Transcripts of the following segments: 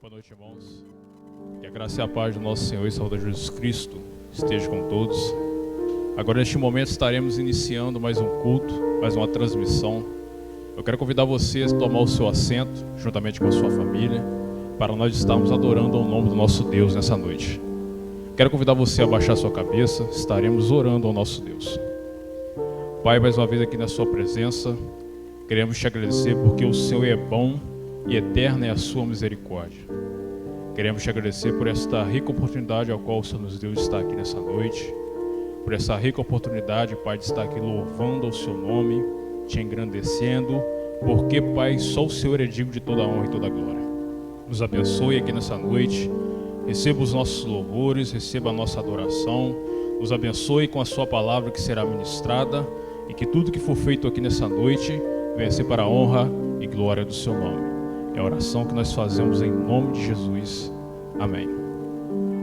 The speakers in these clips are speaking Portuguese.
Boa noite, irmãos. Que a graça e a paz do nosso Senhor e Salvador Jesus Cristo esteja com todos. Agora, neste momento, estaremos iniciando mais um culto, mais uma transmissão. Eu quero convidar você a tomar o seu assento, juntamente com a sua família, para nós estarmos adorando ao nome do nosso Deus nessa noite. Quero convidar você a baixar sua cabeça, estaremos orando ao nosso Deus. Pai, mais uma vez aqui na sua presença, queremos te agradecer porque o Senhor é bom e eterna é a sua misericórdia. Queremos te agradecer por esta rica oportunidade ao qual o Senhor nos deu de estar aqui nessa noite, por essa rica oportunidade, Pai, de estar aqui louvando ao seu nome, te engrandecendo, porque, Pai, só o Senhor é digno de toda a honra e toda a glória. Nos abençoe aqui nessa noite, receba os nossos louvores, receba a nossa adoração, nos abençoe com a sua palavra que será ministrada e que tudo que for feito aqui nessa noite venha ser para a honra e glória do seu nome. É a oração que nós fazemos em nome de Jesus. Amém.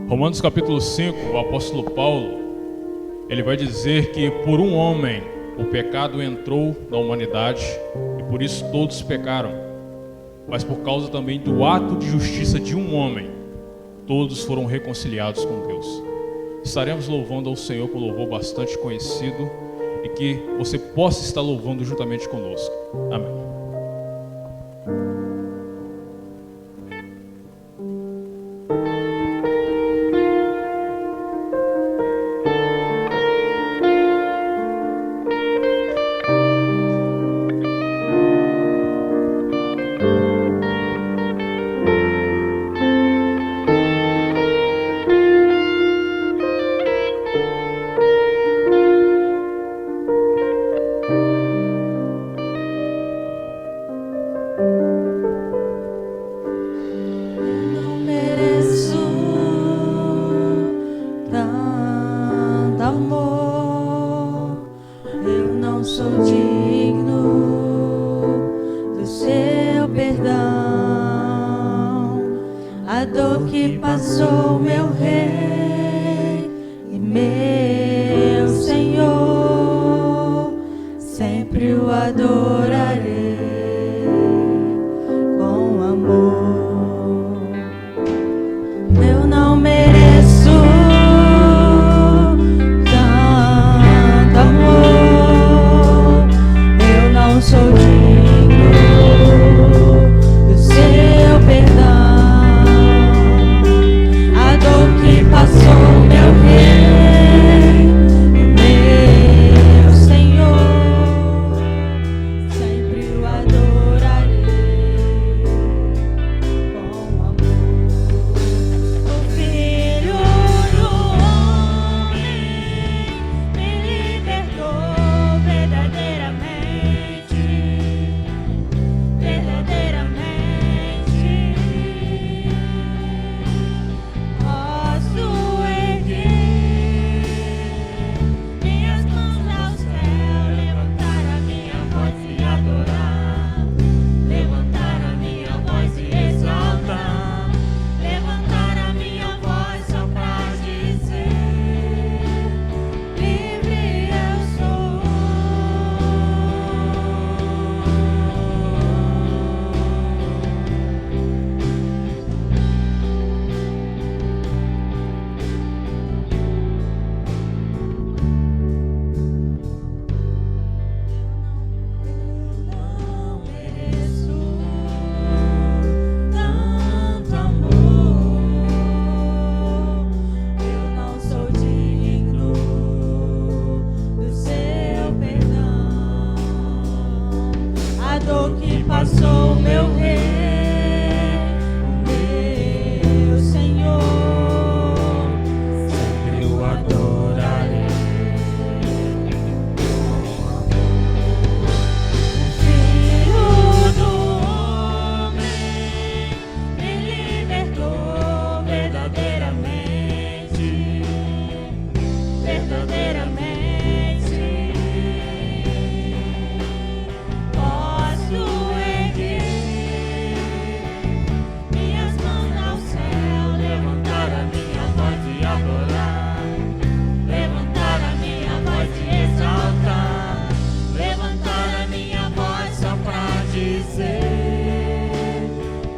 Romanos capítulo 5, o apóstolo Paulo, ele vai dizer que por um homem o pecado entrou na humanidade e por isso todos pecaram. Mas por causa também do ato de justiça de um homem, todos foram reconciliados com Deus. Estaremos louvando ao Senhor com louvor bastante conhecido e que você possa estar louvando juntamente conosco. Amém.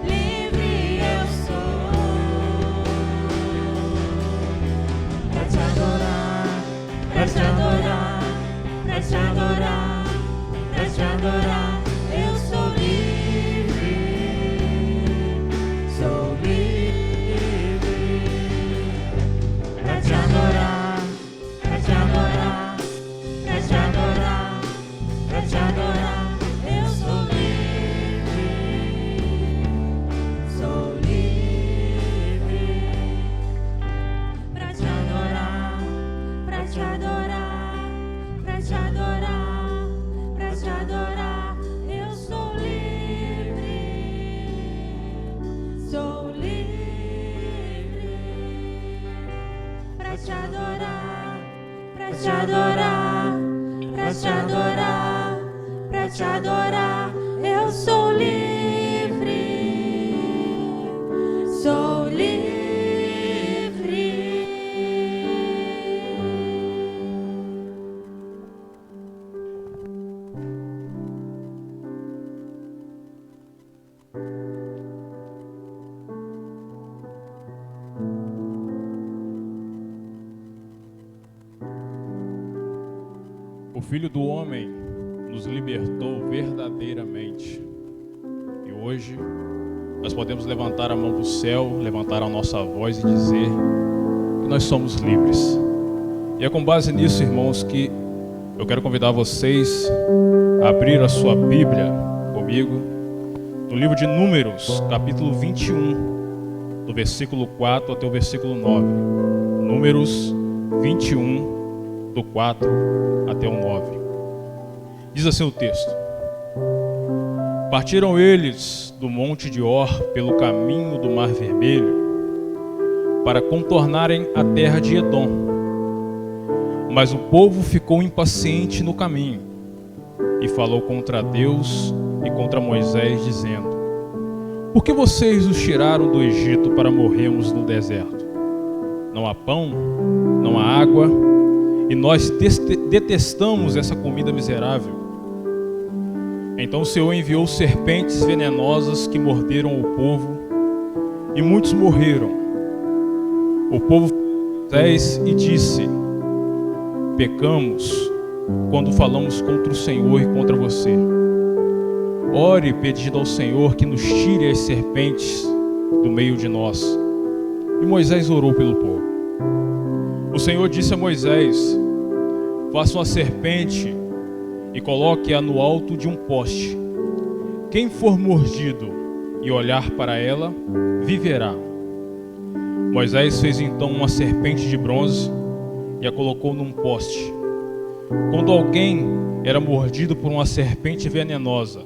Livre eu sou. te adorar, pra te adorar, pra te adorar. Eu sou livre, sou livre. Pra te adorar, pra te adorar, pra te adorar, pra te adorar. Eu sou livre, sou livre. Pra te adorar, pra te adorar, pra te adorar, pra te adorar. Eu sou livre, sou livre. Pra te adorar, pra te adorar, pra te adorar, pra te adorar. Eu sou livre, sou livre. O Filho do Homem nos libertou verdadeiramente. E hoje nós podemos levantar a mão para o céu, levantar a nossa voz e dizer que nós somos livres. E é com base nisso, irmãos, que eu quero convidar vocês a abrir a sua Bíblia comigo no livro de Números, capítulo 21, do versículo 4 até o versículo 9. Números 21, do 4 até o 9. Diz assim o texto: Partiram eles do monte de Or pelo caminho do Mar Vermelho para contornarem a terra de Edom. Mas o povo ficou impaciente no caminho e falou contra Deus e contra Moisés, dizendo: Por que vocês nos tiraram do Egito para morrermos no deserto? Não há pão, não há água, e nós detestamos essa comida miserável. Então o Senhor enviou serpentes venenosas que morderam o povo, e muitos morreram. O povo Moisés e disse: Pecamos quando falamos contra o Senhor e contra você. Ore pedindo ao Senhor que nos tire as serpentes do meio de nós. E Moisés orou pelo povo. O Senhor disse a Moisés: Faça uma serpente e coloque-a no alto de um poste. Quem for mordido e olhar para ela, viverá. Moisés fez então uma serpente de bronze e a colocou num poste. Quando alguém era mordido por uma serpente venenosa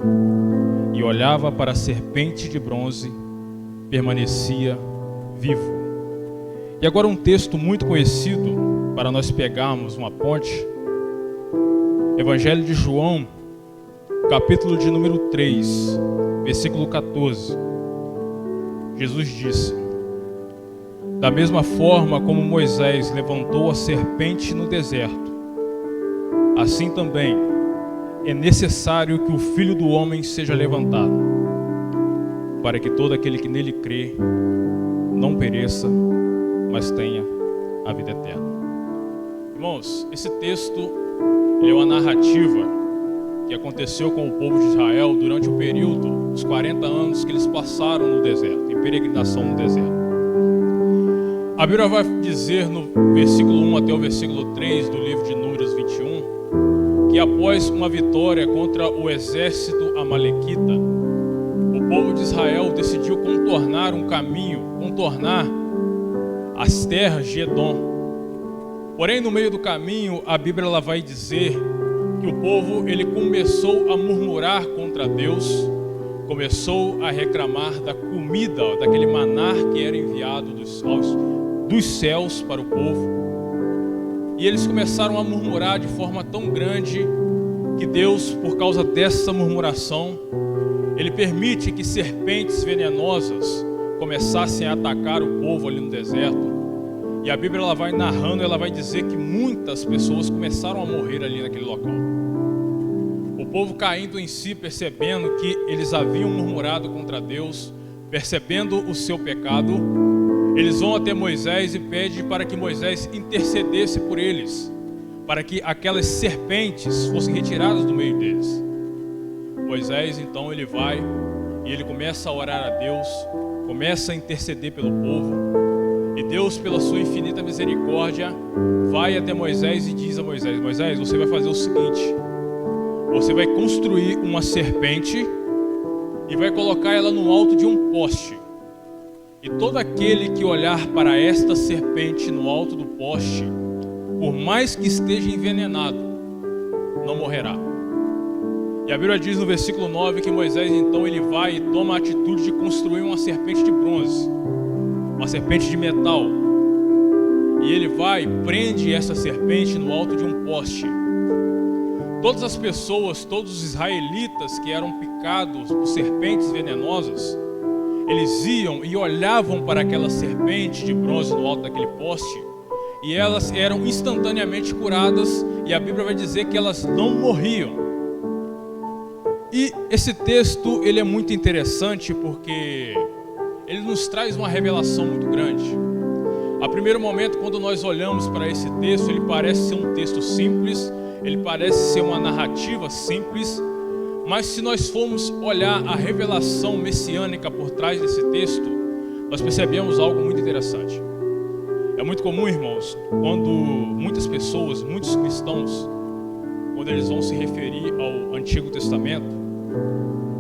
e olhava para a serpente de bronze, permanecia vivo. E agora um texto muito conhecido para nós pegarmos uma ponte. Evangelho de João, capítulo de número 3, versículo 14. Jesus disse: Da mesma forma como Moisés levantou a serpente no deserto, assim também é necessário que o Filho do Homem seja levantado, para que todo aquele que nele crê não pereça, mas tenha a vida eterna. Irmãos, esse texto é uma narrativa que aconteceu com o povo de Israel durante o período dos 40 anos que eles passaram no deserto, em peregrinação no deserto. A Bíblia vai dizer no versículo 1 até o versículo 3 do livro de Números 21, que após uma vitória contra o exército amalequita, o povo de Israel decidiu contornar um caminho, contornar as terras de Edom. Porém, no meio do caminho, a Bíblia ela vai dizer que o povo ele começou a murmurar contra Deus, começou a reclamar da comida, daquele maná que era enviado dos céus para o povo. E eles começaram a murmurar de forma tão grande que Deus, por causa dessa murmuração, Ele permite que serpentes venenosas começassem a atacar o povo ali no deserto. E a Bíblia ela vai narrando, ela vai dizer que muitas pessoas começaram a morrer ali naquele local. O povo caindo em si, percebendo que eles haviam murmurado contra Deus, percebendo o seu pecado, eles vão até Moisés e pedem para que Moisés intercedesse por eles, para que aquelas serpentes fossem retiradas do meio deles. Moisés, então, ele vai e ele começa a orar a Deus, começa a interceder pelo povo, e Deus, pela sua infinita misericórdia, vai até Moisés e diz a Moisés: Moisés, você vai fazer o seguinte, você vai construir uma serpente e vai colocar ela no alto de um poste, e todo aquele que olhar para esta serpente no alto do poste, por mais que esteja envenenado, não morrerá. E a Bíblia diz no versículo 9 que Moisés, então, ele vai e toma a atitude de construir uma serpente de bronze, uma serpente de metal. E ele vai e prende essa serpente no alto de um poste. Todas as pessoas, todos os israelitas que eram picados por serpentes venenosas, eles iam e olhavam para aquela serpente de bronze no alto daquele poste, e elas eram instantaneamente curadas, e a Bíblia vai dizer que elas não morriam. E esse texto, ele é muito interessante porque ele nos traz uma revelação muito grande. A primeiro momento, quando nós olhamos para esse texto, ele parece ser um texto simples, ele parece ser uma narrativa simples, mas se nós formos olhar a revelação messiânica por trás desse texto, nós percebemos algo muito interessante. É muito comum, irmãos, quando muitas pessoas, muitos cristãos, quando eles vão se referir ao Antigo Testamento,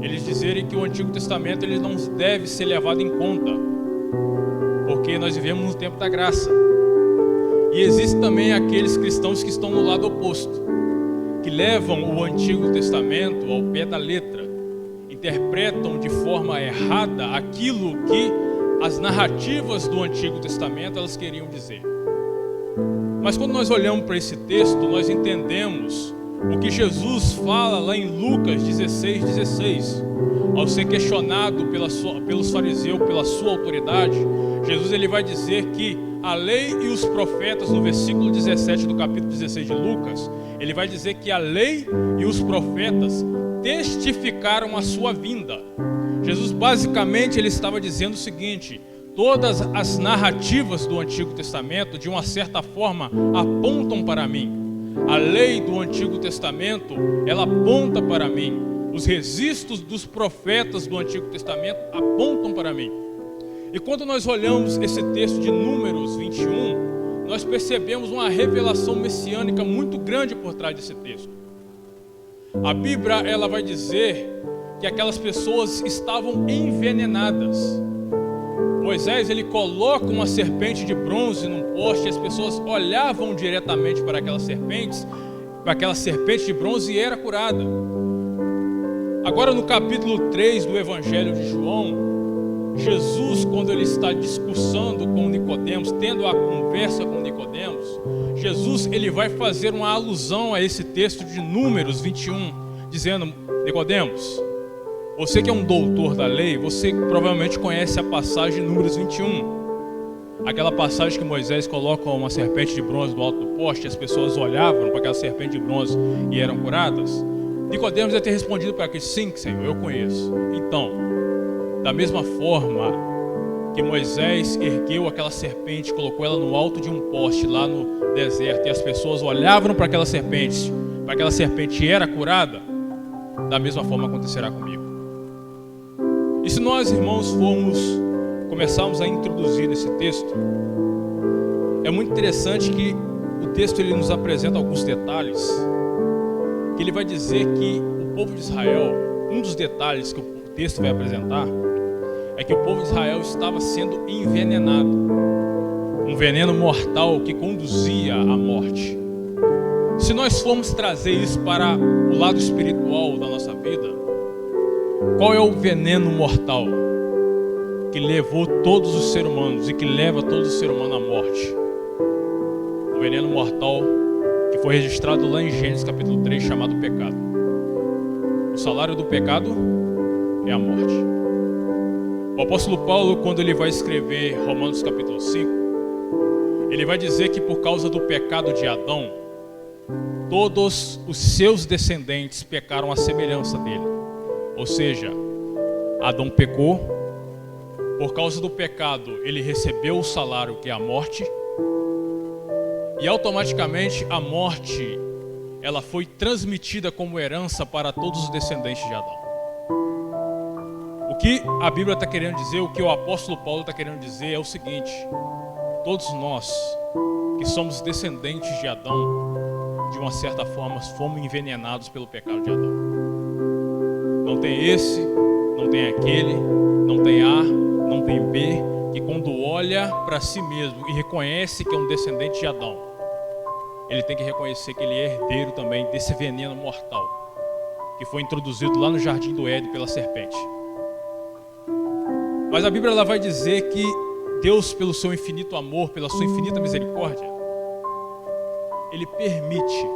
eles dizerem que o Antigo Testamento ele não deve ser levado em conta, porque nós vivemos no tempo da graça. E existem também aqueles cristãos que estão no lado oposto, que levam o Antigo Testamento ao pé da letra, interpretam de forma errada aquilo que as narrativas do Antigo Testamento elas queriam dizer. Mas quando nós olhamos para esse texto, nós entendemos o que Jesus fala lá em Lucas 16:16. Ao ser questionado pelos fariseus, pela sua autoridade, Jesus ele vai dizer que a lei e os profetas, no versículo 17 do capítulo 16 de Lucas, ele vai dizer que a lei e os profetas testificaram a sua vinda. Jesus basicamente ele estava dizendo o seguinte: todas as narrativas do Antigo Testamento, de uma certa forma, apontam para mim. A lei do Antigo Testamento, ela aponta para mim. Os registros dos profetas do Antigo Testamento apontam para mim. E quando nós olhamos esse texto de Números 21, nós percebemos uma revelação messiânica muito grande por trás desse texto. A Bíblia ela vai dizer que aquelas pessoas estavam envenenadas. Moisés ele coloca uma serpente de bronze num poste, e as pessoas olhavam diretamente para aquela serpente de bronze, e era curada. Agora no capítulo 3 do Evangelho de João, Jesus, quando ele está discursando com Nicodemos, tendo a conversa com Nicodemos, Jesus ele vai fazer uma alusão a esse texto de Números 21, dizendo: Nicodemos, você que é um doutor da lei, você provavelmente conhece a passagem de Números 21. Aquela passagem que Moisés coloca uma serpente de bronze do alto do poste, e as pessoas olhavam para aquela serpente de bronze e eram curadas. Nicodemos deve ter respondido para aquele: sim, Senhor, eu conheço. Então, da mesma forma que Moisés ergueu aquela serpente, colocou ela no alto de um poste lá no deserto, e as pessoas olhavam para aquela serpente e era curada, da mesma forma acontecerá comigo. E se nós, irmãos, começarmos a introduzir nesse texto, é muito interessante que o texto ele nos apresenta alguns detalhes, que ele vai dizer que o povo de Israel, um dos detalhes que o texto vai apresentar, é que o povo de Israel estava sendo envenenado, um veneno mortal que conduzia à morte. Se nós formos trazer isso para o lado espiritual da nossa vida, qual é o veneno mortal que levou todos os seres humanos e que leva todos os seres humanos à morte? O veneno mortal que foi registrado lá em Gênesis capítulo 3, chamado pecado. O salário do pecado é a morte. O apóstolo Paulo, quando ele vai escrever Romanos capítulo 5, ele vai dizer que por causa do pecado de Adão, todos os seus descendentes pecaram à semelhança dele. Ou seja, Adão pecou, por causa do pecado ele recebeu o salário que é a morte, E automaticamente a morte, ela foi transmitida como herança para todos os descendentes de Adão. O que a Bíblia está querendo dizer, o que o apóstolo Paulo está querendo dizer é o seguinte: todos nós que somos descendentes de Adão, de uma certa forma, fomos envenenados pelo pecado de Adão. Não tem esse, não tem aquele, não tem A, não tem B, que quando olha para si mesmo e reconhece que é um descendente de Adão, ele tem que reconhecer que ele é herdeiro também desse veneno mortal que foi introduzido lá no Jardim do Éden pela serpente. Mas a Bíblia ela vai dizer que Deus, pelo seu infinito amor, pela sua infinita misericórdia, Ele permite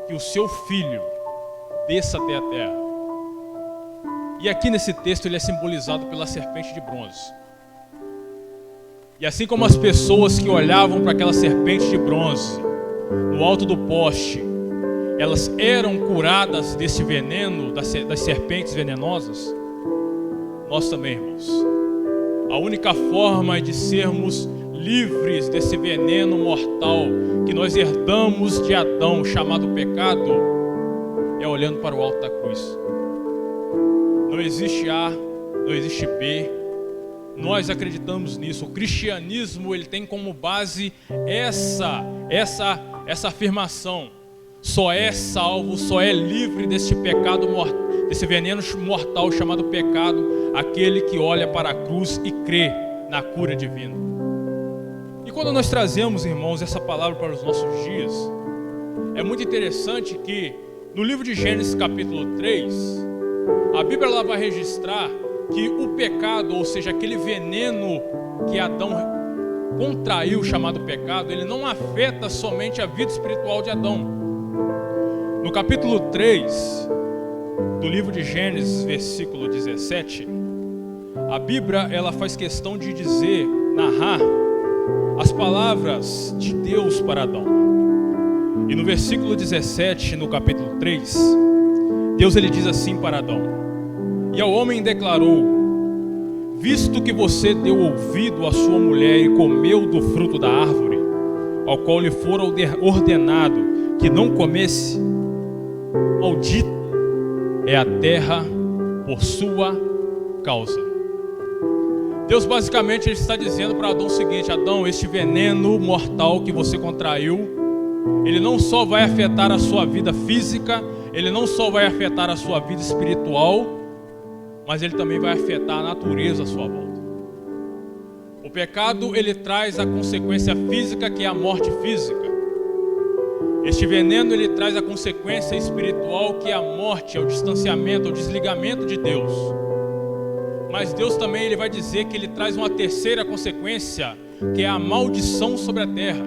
que o seu filho desça até a terra. E aqui nesse texto ele é simbolizado pela serpente de bronze. E assim como as pessoas que olhavam para aquela serpente de bronze no alto do poste, elas eram curadas desse veneno, das serpentes venenosas, nós também, irmãos. A única forma de sermos livres desse veneno mortal que nós herdamos de Adão, chamado pecado, é olhando para o alto da cruz. Não existe A, não existe B. Nós acreditamos nisso. O cristianismo ele tem como base essa afirmação. Só é salvo, só é livre desse pecado mortal, desse veneno mortal chamado pecado, aquele que olha para a cruz e crê na cura divina. E quando nós trazemos, irmãos, essa palavra para os nossos dias, é muito interessante que no livro de Gênesis capítulo 3, a Bíblia ela vai registrar que o pecado, ou seja, aquele veneno que Adão contraiu, chamado pecado, ele não afeta somente a vida espiritual de Adão. No capítulo 3 do livro de Gênesis, versículo 17, a Bíblia ela faz questão de dizer, narrar as palavras de Deus para Adão. E no versículo 17, no capítulo 3, Deus ele diz assim para Adão: e ao homem declarou: visto que você deu ouvido à sua mulher e comeu do fruto da árvore, ao qual lhe fora ordenado que não comesse, maldita é a terra por sua causa. Deus basicamente ele está dizendo para Adão o seguinte: Adão, este veneno mortal que você contraiu, ele não só vai afetar a sua vida física, ele não só vai afetar a sua vida espiritual, mas ele também vai afetar a natureza à sua volta. O pecado ele traz a consequência física, que é a morte física. Este veneno ele traz a consequência espiritual, que é a morte, é o distanciamento, é o desligamento de Deus. Mas Deus também ele vai dizer que ele traz uma terceira consequência, que é a maldição sobre a terra.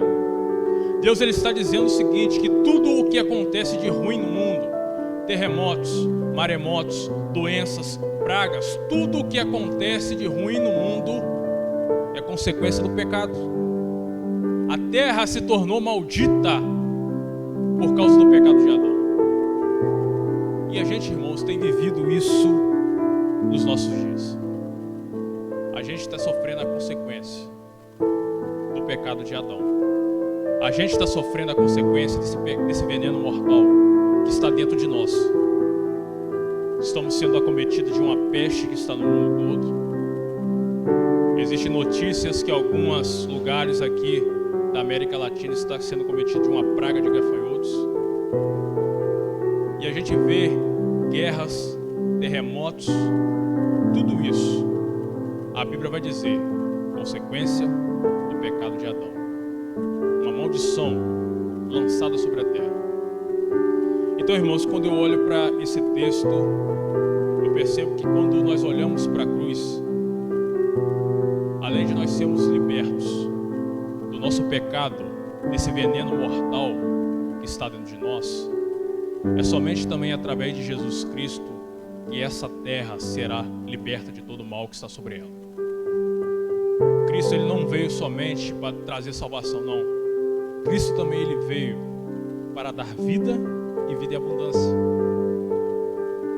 Deus ele está dizendo o seguinte: que tudo o que acontece de ruim no mundo, terremotos, maremotos, doenças, pragas, tudo o que acontece de ruim no mundo é consequência do pecado. A terra se tornou maldita por causa do pecado de Adão. E a gente, irmãos, tem vivido isso nos nossos dias. A gente está sofrendo a consequência do pecado de Adão. A gente está sofrendo a consequência desse veneno mortal que está dentro de nós. Estamos sendo acometidos de uma peste que está no mundo todo. Existem notícias que alguns lugares aqui da América Latina está sendo cometido de uma praga de gafanhotos. E a gente vê guerras, terremotos, tudo isso. A Bíblia vai dizer, consequência do pecado de Adão. Uma maldição lançada sobre a terra. Então, irmãos, quando eu olho para esse texto, eu percebo que quando nós olhamos para a cruz, além de nós sermos libertos do nosso pecado, desse veneno mortal que está dentro de nós, é somente também através de Jesus Cristo que essa terra será liberta de todo o mal que está sobre ela. Cristo ele não veio somente para trazer salvação, não. Cristo também ele veio para dar vida e vida em abundância.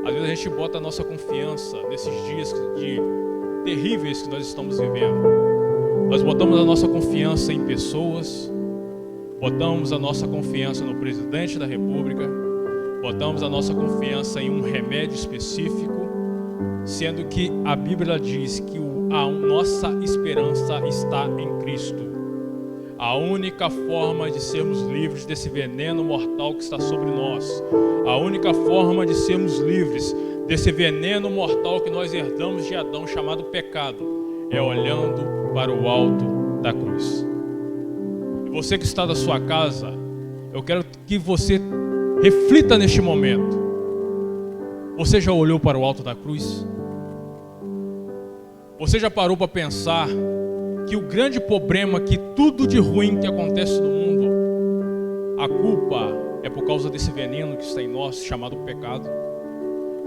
Às vezes a gente bota a nossa confiança nesses dias terríveis que nós estamos vivendo. Nós botamos a nossa confiança em pessoas, botamos a nossa confiança no presidente da República, botamos a nossa confiança em um remédio específico, sendo que a Bíblia diz que a nossa esperança está em Cristo. A única forma de sermos livres desse veneno mortal que está sobre nós, a única forma de sermos livres desse veneno mortal que nós herdamos de Adão, chamado pecado, é olhando para o alto da cruz. E você que está da sua casa, eu quero que você reflita neste momento. Você já olhou para o alto da cruz? Você já parou para pensar que o grande problema, que tudo de ruim que acontece no mundo, a culpa é por causa desse veneno que está em nós, chamado pecado,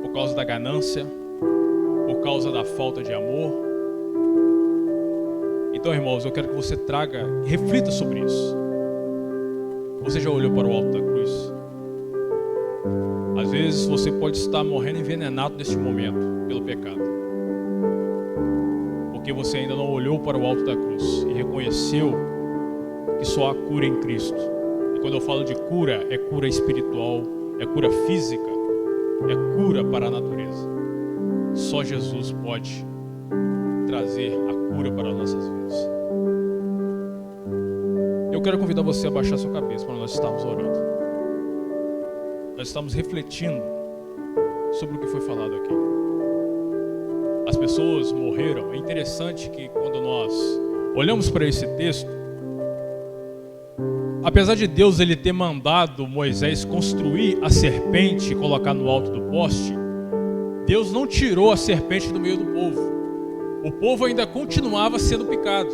por causa da ganância, por causa da falta de amor? Então, irmãos, eu quero que você reflita sobre isso. Você já olhou para o alto da cruz? Às vezes você pode estar morrendo envenenado neste momento pelo pecado, porque você ainda não olhou para o alto da cruz e reconheceu que só há cura em Cristo. E quando eu falo de cura, é cura espiritual, é cura física, é cura para a natureza. Só Jesus pode trazer a cura para as nossas vidas. Eu quero convidar você a baixar sua cabeça para nós estarmos orando. Nós estamos refletindo sobre o que foi falado aqui. As pessoas morreram. É interessante que quando nós olhamos para esse texto, apesar de Deus ele ter mandado Moisés construir a serpente e colocar no alto do poste, Deus não tirou a serpente do meio do povo. O povo ainda continuava sendo picado.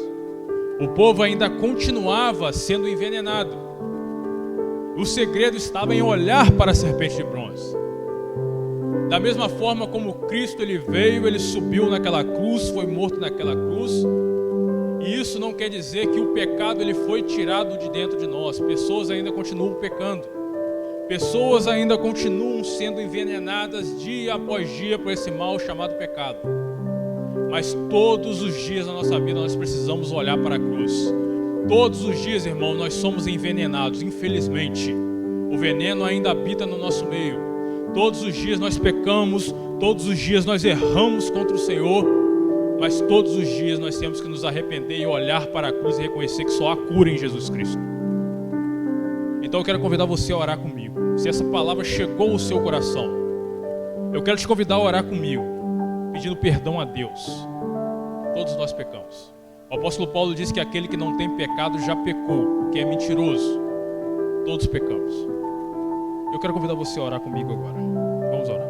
O povo ainda continuava sendo envenenado. O segredo estava em olhar para a serpente de bronze. Da mesma forma como Cristo ele veio, ele subiu naquela cruz, foi morto naquela cruz. E isso não quer dizer que o pecado ele foi tirado de dentro de nós. Pessoas ainda continuam pecando. Pessoas ainda continuam sendo envenenadas dia após dia por esse mal chamado pecado. Mas todos os dias da nossa vida nós precisamos olhar para a cruz. Todos os dias, irmão, nós somos envenenados, infelizmente. O veneno ainda habita no nosso meio. Todos os dias nós pecamos, todos os dias nós erramos contra o Senhor, mas todos os dias nós temos que nos arrepender e olhar para a cruz e reconhecer que só há cura em Jesus Cristo. Então eu quero convidar você a orar comigo. Se essa palavra chegou ao seu coração, eu quero te convidar a orar comigo, pedindo perdão a Deus. Todos nós pecamos. O apóstolo Paulo diz que aquele que não tem pecado já pecou, que é mentiroso. Todos pecamos. Eu quero convidar você a orar comigo agora. Vamos orar.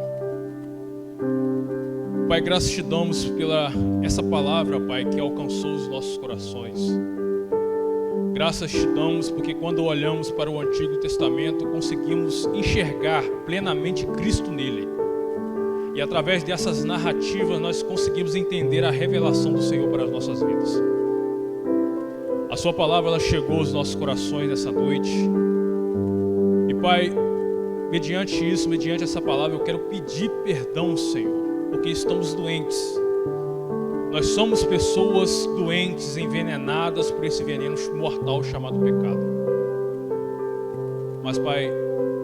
Pai, graças te damos pela essa palavra, Pai, que alcançou os nossos corações. Graças te damos porque quando olhamos para o Antigo Testamento, conseguimos enxergar plenamente Cristo nele. E através dessas narrativas nós conseguimos entender a revelação do Senhor para as nossas vidas. A sua palavra ela chegou aos nossos corações nessa noite. E Pai, mediante isso, mediante essa palavra, eu quero pedir perdão, Senhor, porque estamos doentes. Nós somos pessoas doentes, envenenadas por esse veneno mortal chamado pecado. Mas Pai,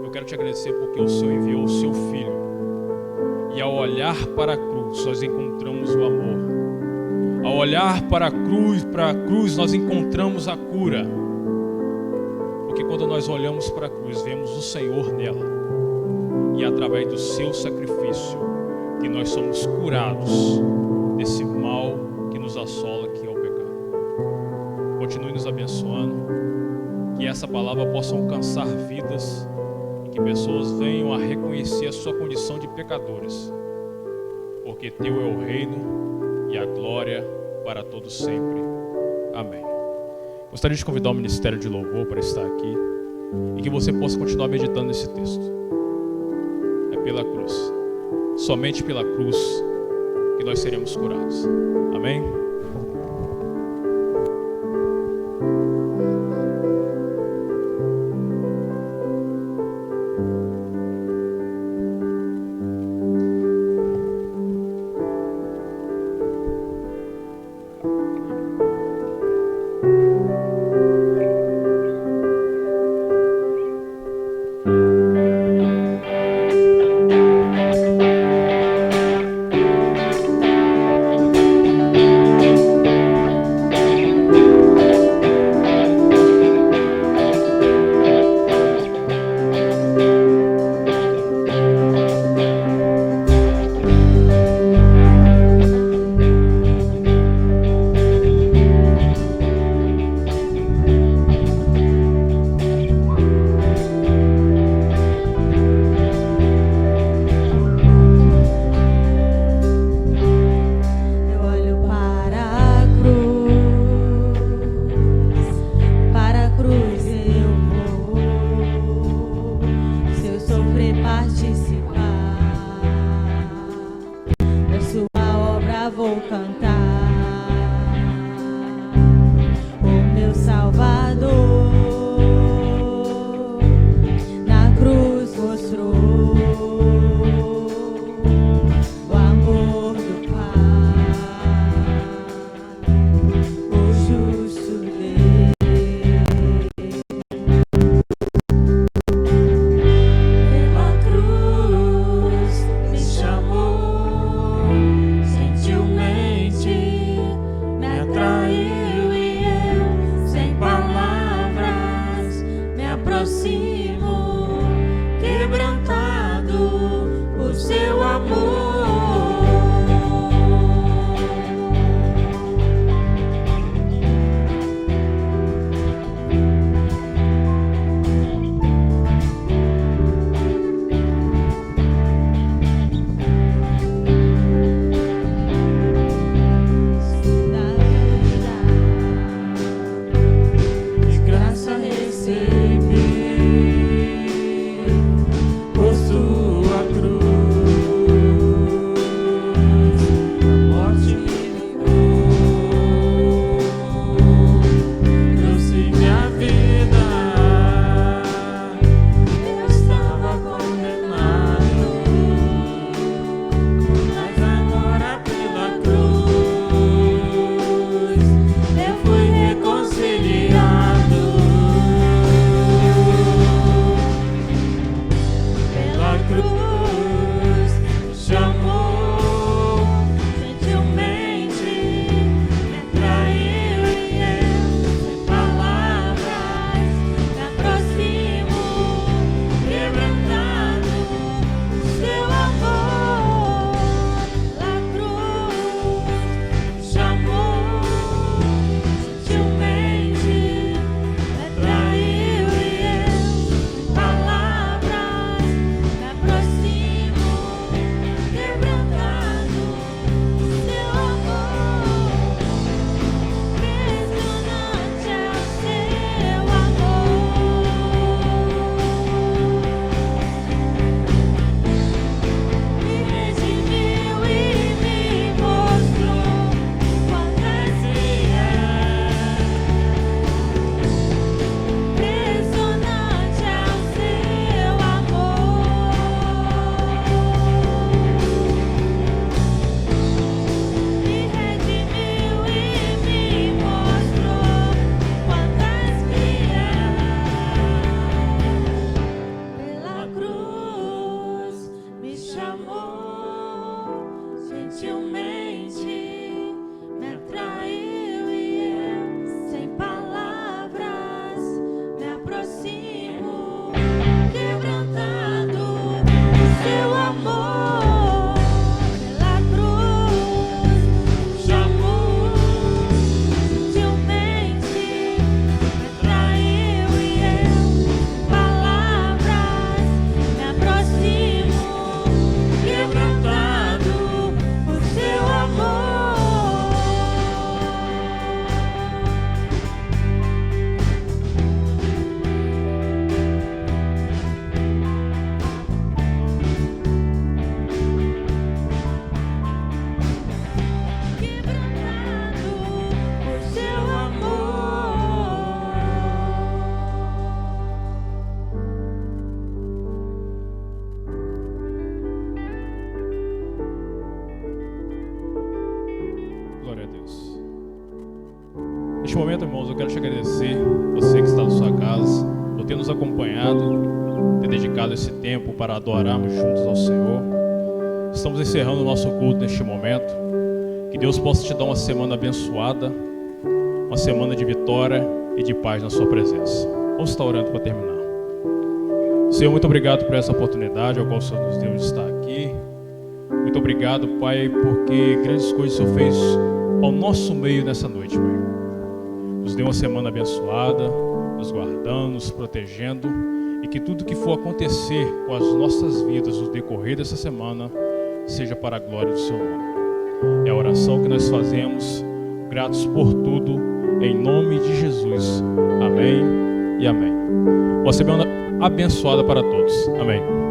eu quero te agradecer porque o Senhor enviou o seu Filho. E ao olhar para a cruz, nós encontramos o amor. Ao olhar para a cruz, nós encontramos a cura. Porque quando nós olhamos para a cruz, vemos o Senhor nela. E é através do seu sacrifício que nós somos curados desse mal que nos assola, que é o pecado. Continue nos abençoando. Que essa palavra possa alcançar vidas. Que pessoas venham a reconhecer a sua condição de pecadores, porque teu é o reino e a glória para todos sempre. Amém. Gostaria de convidar o Ministério de Louvor para estar aqui e que você possa continuar meditando nesse texto. É pela cruz, somente pela cruz que nós seremos curados. Amém? aproximo, quebrantado por seu amor. Neste momento, irmãos, eu quero te agradecer, você que está na sua casa, por ter nos acompanhado, ter dedicado esse tempo para adorarmos juntos ao Senhor. Estamos encerrando o nosso culto neste momento. Que Deus possa te dar uma semana abençoada, uma semana de vitória e de paz na sua presença. Vamos estar orando para terminar. Senhor, muito obrigado por essa oportunidade ao qual o Senhor nos deu de estar aqui. Muito obrigado, Pai, porque grandes coisas o Senhor fez ao nosso meio nessa noite, Pai. Nos deu uma semana abençoada, nos guardando, nos protegendo, e que tudo que for acontecer com as nossas vidas no decorrer dessa semana seja para a glória do Seu nome. É a oração que nós fazemos, gratos por tudo, em nome de Jesus. Amém e amém. Uma semana abençoada para todos. Amém.